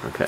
Okay.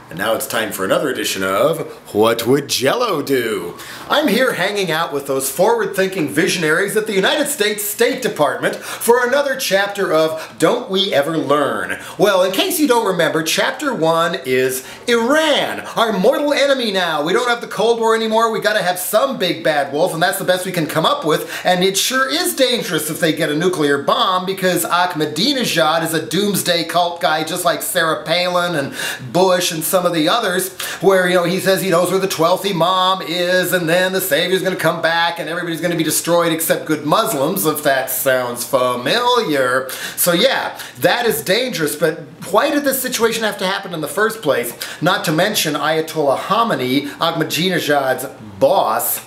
And now it's time for another edition of What Would Jello Do? I'm here hanging out with those forward-thinking visionaries at the United States State Department for another chapter of Don't We Ever Learn? Well, in case you don't remember, Chapter 1 is Iran, our mortal enemy now. We don't have the Cold War anymore. We gotta have some big bad wolf, and that's the best we can come up with. And it sure is dangerous if they get a nuclear bomb, because Ahmadinejad is a doomsday cult guy just like Sarah Palin and Bush and some of the others, where, you know, he says he knows where the 12th Imam is, and then the Savior's going to come back and everybody's going to be destroyed except good Muslims, if that sounds familiar. So yeah, that is dangerous, but why did this situation have to happen in the first place? Not to mention Ayatollah Khamenei, Ahmadinejad's boss,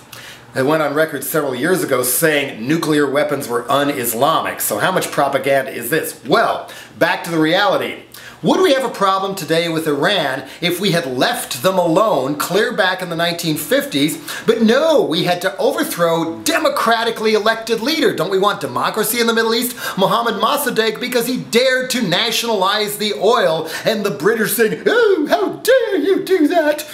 I went on record several years ago saying nuclear weapons were un-Islamic. So how much propaganda is this? Well, back to the reality. Would we have a problem today with Iran if we had left them alone clear back in the 1950s? But no, we had to overthrow democratically elected leader. Don't we want democracy in the Middle East? Mohammad Mossadegh, because he dared to nationalize the oil, and the British saying, "Oh, how dare you do that?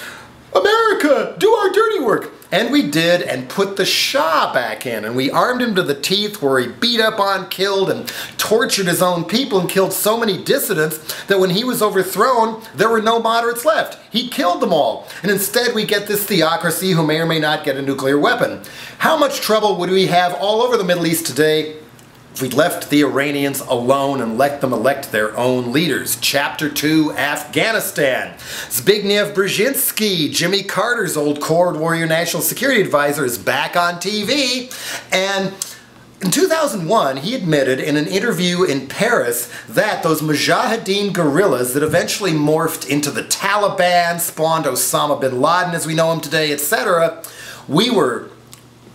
America, do our dirty work." And we did, and put the Shah back in, and we armed him to the teeth, where he beat up on, killed, and tortured his own people and killed so many dissidents that when he was overthrown, there were no moderates left. He killed them all. And instead we get this theocracy who may or may not get a nuclear weapon. How much trouble would we have all over the Middle East today if we left the Iranians alone and let them elect their own leaders? Chapter 2, Afghanistan. Zbigniew Brzezinski, Jimmy Carter's old Cold Warrior National Security Advisor, is back on TV, and in 2001, he admitted in an interview in Paris that those Mujahideen guerrillas that eventually morphed into the Taliban, spawned Osama bin Laden as we know him today, etc., we were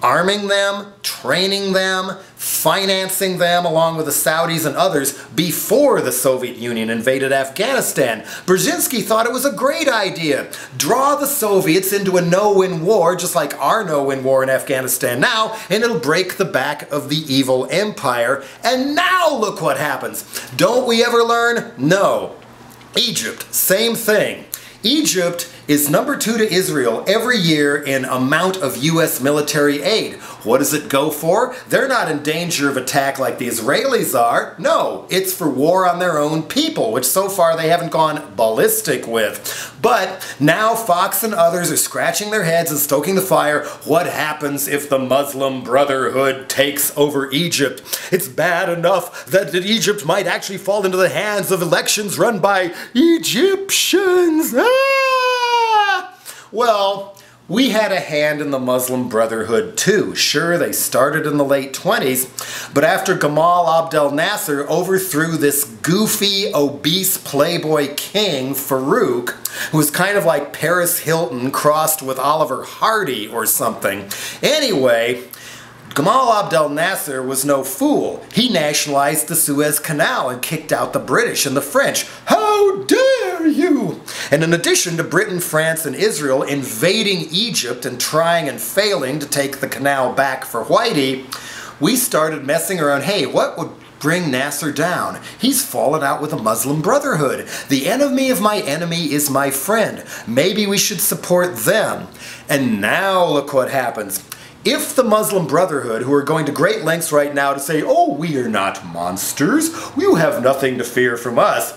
arming them, training them, financing them along with the Saudis and others before the Soviet Union invaded Afghanistan. Brzezinski thought it was a great idea. Draw the Soviets into a no-win war, just like our no-win war in Afghanistan now, and it'll break the back of the evil empire. And now look what happens. Don't we ever learn? No. Egypt, same thing. Egypt is number 2 to Israel every year in amount of U.S. military aid. What does it go for? They're not in danger of attack like the Israelis are. No, it's for war on their own people, which so far they haven't gone ballistic with. But now Fox and others are scratching their heads and stoking the fire. What happens if the Muslim Brotherhood takes over Egypt? It's bad enough that Egypt might actually fall into the hands of elections run by Egyptians. Well, we had a hand in the Muslim Brotherhood too. Sure, they started in the late 20s, but after Gamal Abdel Nasser overthrew this goofy, obese playboy king, Farouk, who was kind of like Paris Hilton crossed with Oliver Hardy or something. Anyway, Gamal Abdel Nasser was no fool. He nationalized the Suez Canal and kicked out the British and the French. How dare you! And in addition to Britain, France, and Israel invading Egypt and trying and failing to take the canal back for Whitey, we started messing around. Hey, what would bring Nasser down? He's fallen out with the Muslim Brotherhood. The enemy of my enemy is my friend. Maybe we should support them. And now look what happens. If the Muslim Brotherhood, who are going to great lengths right now to say, "Oh, we are not monsters, you have nothing to fear from us,"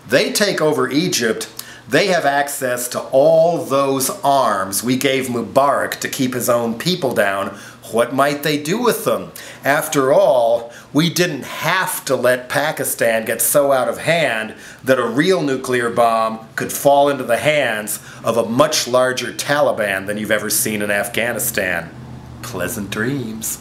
they take over Egypt, they have access to all those arms we gave Mubarak to keep his own people down. What might they do with them? After all, we didn't have to let Pakistan get so out of hand that a real nuclear bomb could fall into the hands of a much larger Taliban than you've ever seen in Afghanistan. Pleasant dreams.